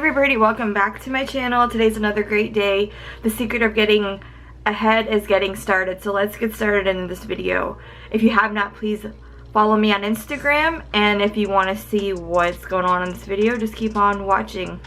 Every Birdie, welcome back to my channel. Today's another great day. The secret of getting ahead is getting started. So let's get started in this video. If you have not, please follow me on Instagram. And if you want to see what's going on in this video, just keep on watching.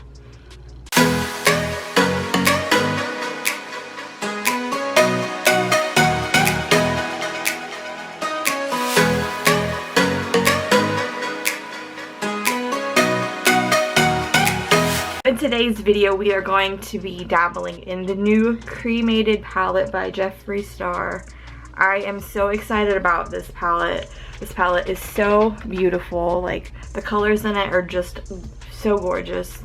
In today's video, we are going to be dabbling in the new Cremated palette by Jeffree. I am so excited about this palette. This palette is so beautiful. Like, the colors in it are just so gorgeous.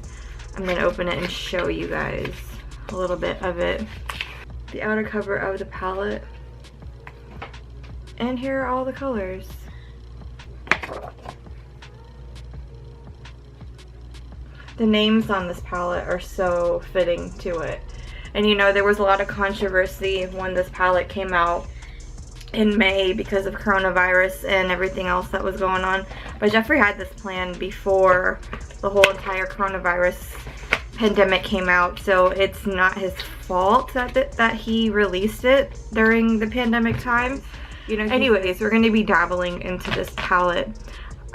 I'm going to open it and show you guys a little bit of it. The outer cover of the palette. And here are all the colors. The names on this palette are so fitting to it. And you know, there was a lot of controversy when this palette came out in May because of coronavirus and everything else that was going on. But Jeffree had this plan before the whole entire coronavirus pandemic came out. So it's not his fault that he released it during the pandemic time. You know, anyways, we're going to be dabbling into this palette.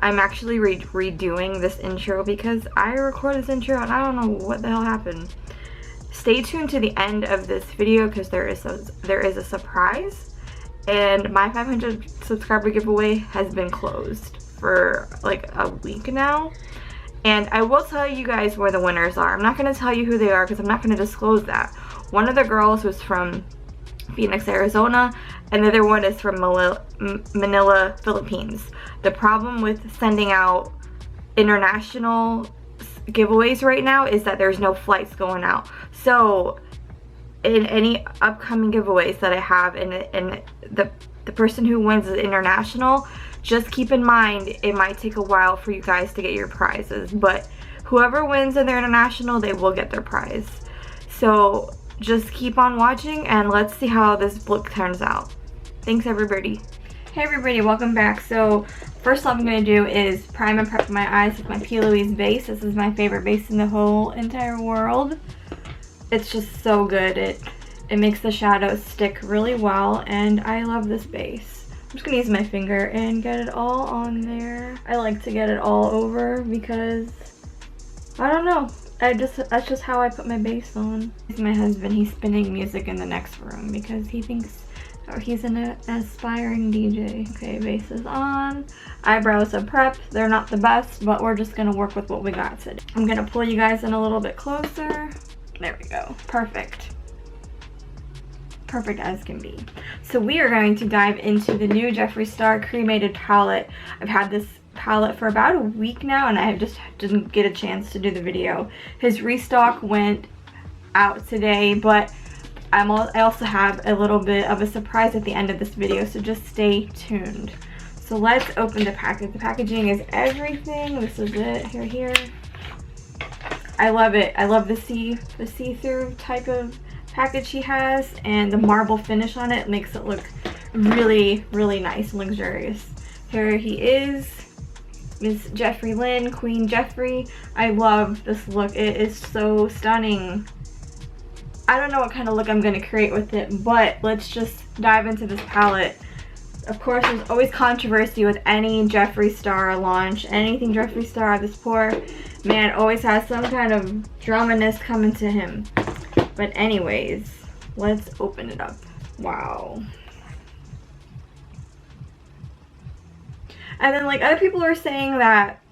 I'm actually redoing this intro because I recorded this intro and I don't know what the hell happened. Stay tuned to the end of this video because there is a surprise, and my 500 subscriber giveaway has been closed for like a week now. And I will tell you guys where the winners are. I'm not going to tell you who they are because I'm not going to disclose that. One of the girls was from Phoenix, Arizona, and the other one is from Manila, Philippines. The problem with sending out international giveaways right now is that there's no flights going out. So in any upcoming giveaways that I have, and the person who wins is international, just keep in mind it might take a while for you guys to get your prizes, but whoever wins in their international, they will get their prize. So just keep on watching and let's see how this look turns out. Thanks, everybody. Hey everybody, welcome back. So first off, I'm going to do is prime and prep my eyes with my P. Louise base. This is my favorite base in the whole entire world. It's just so good. It makes the shadows stick really well, and I love this base. I'm just going to use my finger and get it all on there. I like to get it all over because, I don't know, that's just how I put my base on. My husband, he's spinning music in the next room because he thinks he's an aspiring DJ. Okay, base is on. Eyebrows are prepped. They're not the best, but we're just gonna work with what we got today. I'm gonna pull you guys in a little bit closer. There we go. Perfect. Perfect as can be. So we are going to dive into the new Jeffree Cremated palette. I've had this palette for about a week now and I just didn't get a chance to do the video. His restock went out today, but I also have a little bit of a surprise at the end of this video, so just stay tuned. So let's open the package. The packaging is everything. This is it here. I love it. I love the see-through type of package he has, and the marble finish on it makes it look really, really nice and luxurious. Here he is. Miss Jeffree Lynn, Queen Jeffree. I love this look. It is so stunning. I don't know what kind of look I'm going to create with it, but let's just dive into this palette. Of course, there's always controversy with any Jeffree launch. Anything Jeffree, this poor man always has some kind of drama-ness coming to him. But anyways, let's open it up. Wow. And then like other people are saying that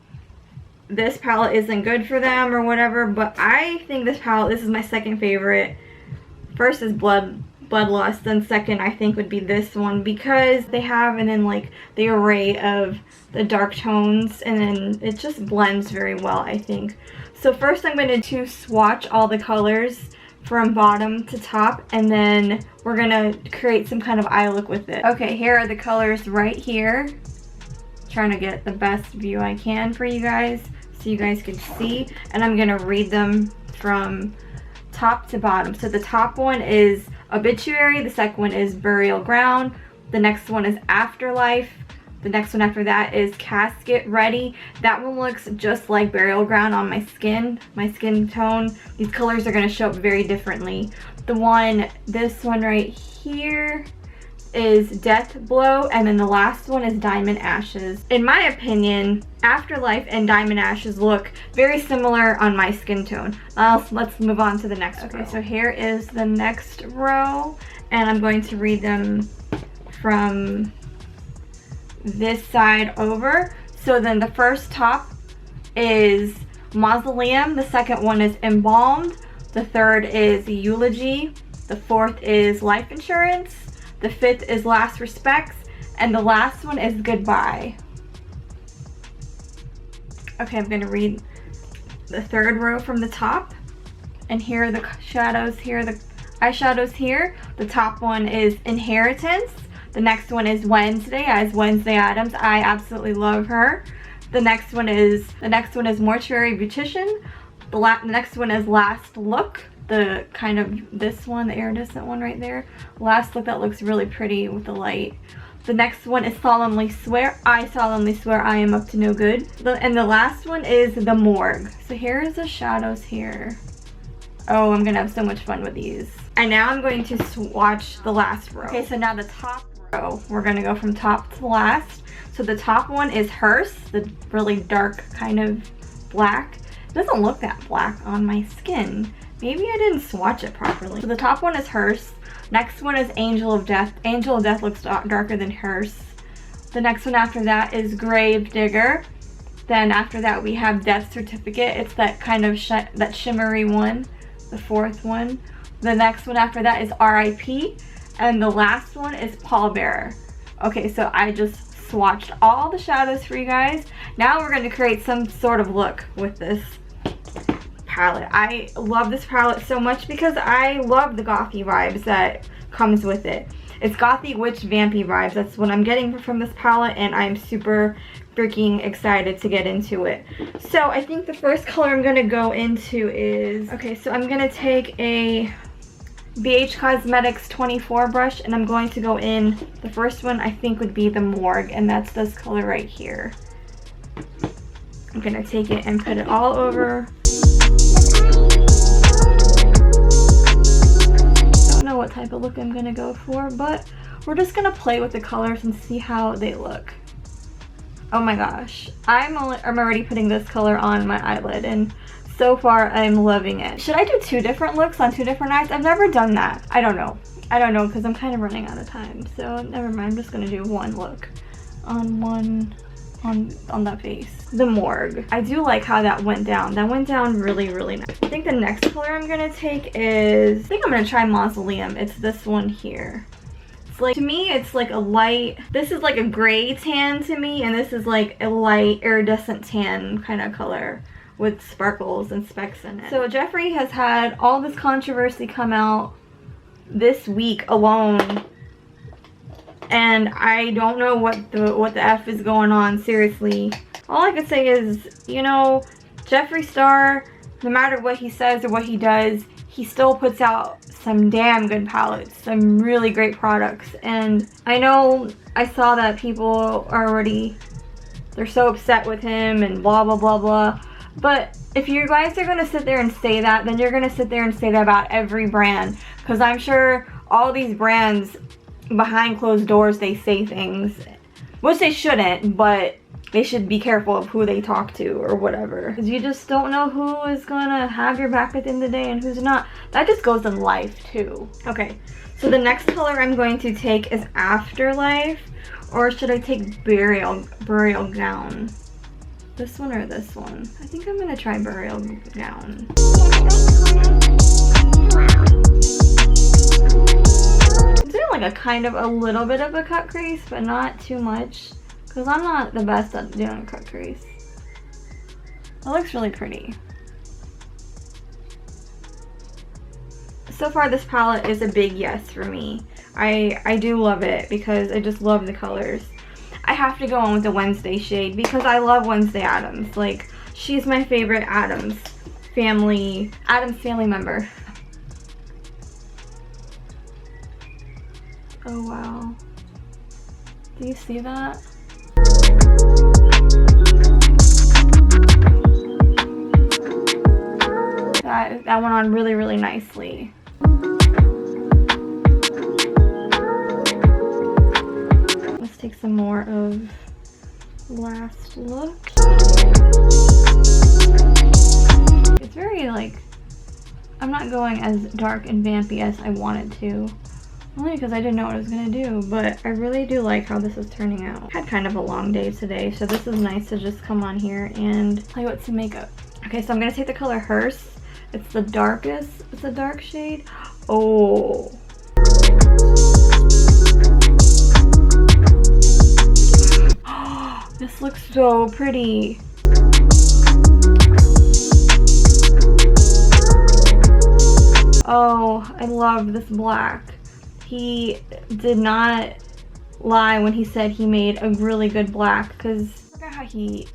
this palette isn't good for them or whatever, but I think this palette, this is my second favorite. First is Bloodlust, then second I think would be this one because they have, and then like the array of the dark tones, and then it just blends very well, I think. So first I'm going to swatch all the colors from bottom to top, and then we're going to create some kind of eye look with it. Okay, here are the colors right here. Trying to get the best view I can for you guys so you guys can see, and I'm going to read them from top to bottom. So the top one is Obituary, the second one is Burial Ground, the next one is Afterlife, The next one after that is Casket Ready. That one looks just like Burial Ground on my skin tone. These colors are going to show up very differently. This one right here is Death Blow, and then the last one is Diamond Ashes. In my opinion, Afterlife and Diamond Ashes look very similar on my skin tone. Let's move on to the next row. Okay, so here is the next row, and I'm going to read them from this side over. So then the first top is Mausoleum, the second one is Embalmed, the third is Eulogy, the fourth is Life Insurance, the fifth is Last Respects, and the last one is Goodbye. Okay, I'm gonna read the third row from the top, and here are the shadows here, the eyeshadows here. The top one is Inheritance. The next one is Wednesday, as Wednesday Addams. I absolutely love her. The next one is Mortuary Beautician. The next one is Last Look. The kind of this one, the iridescent one right there. Last Look, that looks really pretty with the light. The next one is Solemnly Swear. I solemnly swear I am up to no good. And the last one is The Morgue. So here's the shadows here. Oh, I'm gonna have so much fun with these. And now I'm going to swatch the last row. Okay, so now the top row, we're gonna go from top to last. So the top one is Hearse, the really dark kind of black. It doesn't look that black on my skin. Maybe I didn't swatch it properly. So the top one is Hearse. Next one is Angel of Death. Angel of Death looks darker than Hearse. The next one after that is Grave Digger. Then after that we have Death Certificate. It's that kind of that shimmery one, the fourth one. The next one after that is RIP. And the last one is Pallbearer. Okay, so I just swatched all the shadows for you guys. Now we're going to create some sort of look with this palette. I love this palette so much because I love the gothy vibes that comes with it. It's Gothic Witch Vampy vibes. That's what I'm getting from this palette, and I'm super freaking excited to get into it. So I think the first color I'm going to go into is, okay, so I'm going to take a BH Cosmetics 24 brush, and I'm going to go in, the first one I think would be the Morgue, and that's this color right here. I'm going to take it and put it all over. I don't know what type of look I'm going to go for, but we're just going to play with the colors and see how they look. Oh my gosh, I'm already putting this color on my eyelid, and so far I'm loving it. Should I do two different looks on two different eyes? I've never done that. I don't know because I'm kind of running out of time, so never mind. I'm just gonna do one look on on that face. The Morgue. I do like how that went down. That went down really, really nice. I think the next color I'm gonna take is, I think I'm gonna try Mausoleum. It's this one here. It's like, to me, it's like a light, this is like a gray tan to me, and this is like a light iridescent tan kind of color with sparkles and specks in it. So Jeffree has had all this controversy come out this week alone, and I don't know what the F is going on, seriously. All I can say is, you know, Jeffree Star, no matter what he says or what he does, he still puts out some damn good palettes, some really great products. And I know I saw that people are already, they're so upset with him and blah blah blah blah. But if you guys are going to sit there and say that, then you're going to sit there and say that about every brand. Because I'm sure all these brands, behind closed doors, they say things, which they shouldn't, but they should be careful of who they talk to or whatever. Because you just don't know who is going to have your back at the end of the day and who's not. That just goes in life too. Okay, so the next color I'm going to take is Afterlife. Or should I take Burial Gown? This one or this one? I think I'm gonna try Burial Gown. I'm doing like a kind of a little bit of a cut crease, but not too much, because I'm not the best at doing a cut crease. It looks really pretty. So far this palette is a big yes for me. I do love it because I just love the colors. I have to go on with the Wednesday shade because I love Wednesday Addams. Like, she's my favorite Addams family member. Oh wow. Do you see that? That went on really, really nicely. Let's take some more of Last Look. It's very like, I'm not going as dark and vampy as I wanted to. Only because I didn't know what I was going to do, but I really do like how this is turning out. I had kind of a long day today, so this is nice to just come on here and play with some makeup. Okay, so I'm going to take the color Hearse. It's the darkest, it's a dark shade. Oh. This looks so pretty. Oh, I love this black. He did not lie when he said he made a really good black, because look at how he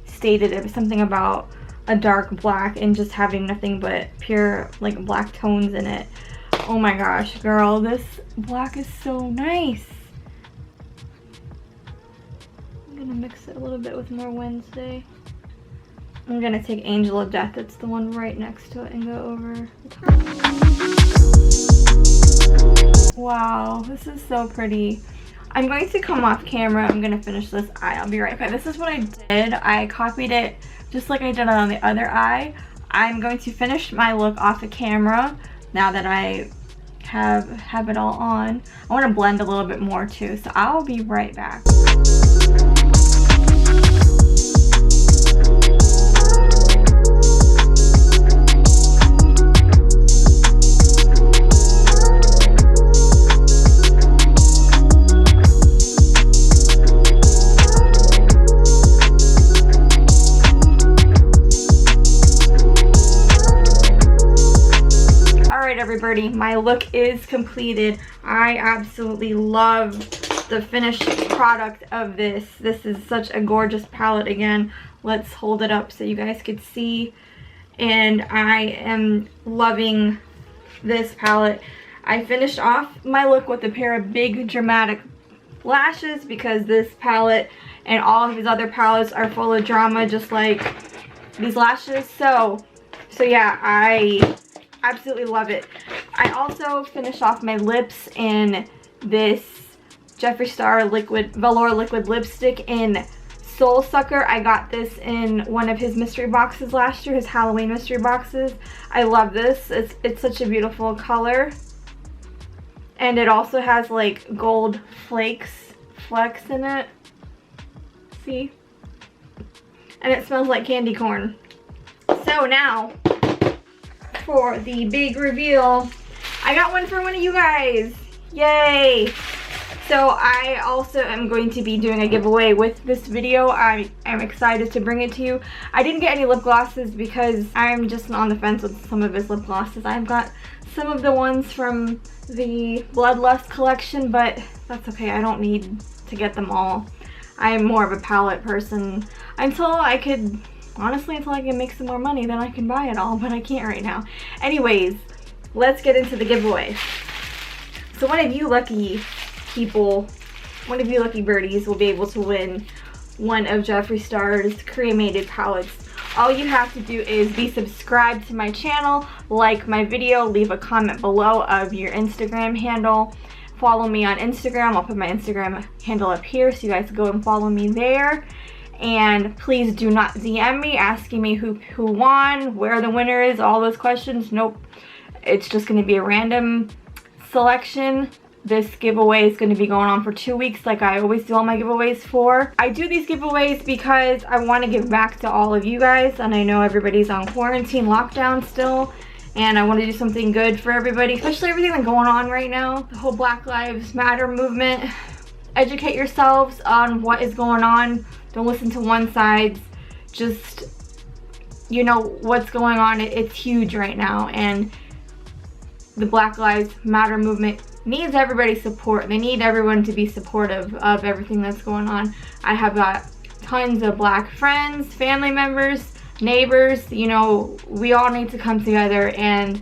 stated it was something about a dark black and just having nothing but pure like black tones in it. Oh my gosh, girl, this black is so nice. I'm gonna mix it a little bit with more Wednesday. I'm gonna take Angel of Death, it's the one right next to it, and go over the top. Wow, this is so pretty. I'm going to come off camera. I'm gonna finish this eye. I'll be right back. Okay, this is what I did. I copied it just like I did on the other eye. I'm going to finish my look off the camera now that I have it all on. I want to blend a little bit more too, so I'll be right back. Every Birdie, my look is completed. I absolutely love the finished product of this. This is such a gorgeous palette. Again, let's hold it up so you guys could see. And I am loving this palette. I finished off my look with a pair of big dramatic lashes because this palette and all of his other palettes are full of drama, just like these lashes. So yeah, I absolutely love it. I also finished off my lips in this Jeffree Star Velour Liquid Lipstick in Soul Sucker. I got this in one of his mystery boxes last year, his Halloween mystery boxes. I love this. It's such a beautiful color. And it also has like gold flecks in it. See? And it smells like candy corn. So now, for the big reveal, I got one for one of you guys. Yay! So I also am going to be doing a giveaway with this video. I am excited to bring it to you. I didn't get any lip glosses because I'm just on the fence with some of his lip glosses. I've got some of the ones from the Bloodlust collection, but that's okay. I don't need to get them all. I'm more of a palette person until I can make some more money, then I can buy it all, but I can't right now. Anyways, let's get into the giveaway. So one of you lucky people, one of you lucky birdies will be able to win one of Jeffree Star's Cremated palettes. All you have to do is be subscribed to my channel, like my video, leave a comment below of your Instagram handle, follow me on Instagram. I'll put my Instagram handle up here so you guys go and follow me there. And please do not DM me asking me who won, where the winner is, all those questions. Nope. It's just going to be a random selection. This giveaway is going to be going on for 2 weeks like I always do all my giveaways for. I do these giveaways because I want to give back to all of you guys, and I know everybody's on quarantine lockdown still, and I want to do something good for everybody, especially everything that's going on right now. The whole Black Lives Matter movement. Educate yourselves on what is going on. Don't listen to one side. Just, you know what's going on. It's huge right now, and the Black Lives Matter movement needs everybody's support. They need everyone to be supportive of everything that's going on. I have got tons of black friends, family members, neighbors. You know, we all need to come together and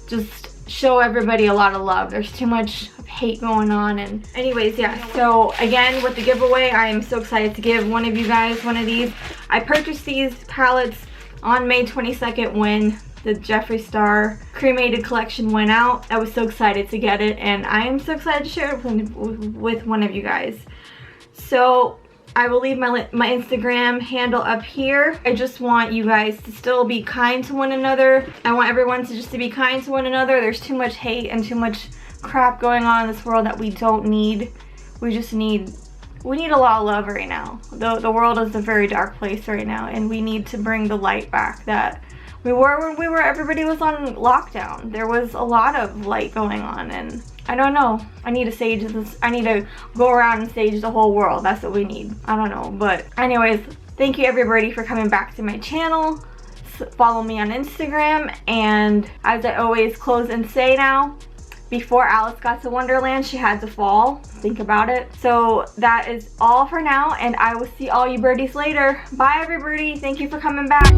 just show everybody a lot of love. There's too much hate going on. And anyways, yeah, so again with the giveaway, I am so excited to give one of you guys one of these. I purchased these palettes on May 22nd when the Jeffree Star Cremated collection went out. I was so excited to get it, and I am so excited to share it with one of you guys. So I will leave my Instagram handle up here. I just want you guys to still be kind to one another. I want everyone to just to be kind to one another. There's too much hate and too much crap going on in this world that we don't need. We need a lot of love right now. The world is a very dark place right now, and we need to bring the light back that we were when everybody was on lockdown. There was a lot of light going on, and I don't know. I need to sage this. I need to go around and sage the whole world. That's what we need. I don't know. But anyways, thank you Every Birdie for coming back to my channel. Follow me on Instagram. And as I always close and say now, before Alice got to Wonderland, she had to fall. Think about it. So that is all for now, and I will see all you birdies later. Bye, Every Birdie. Thank you for coming back.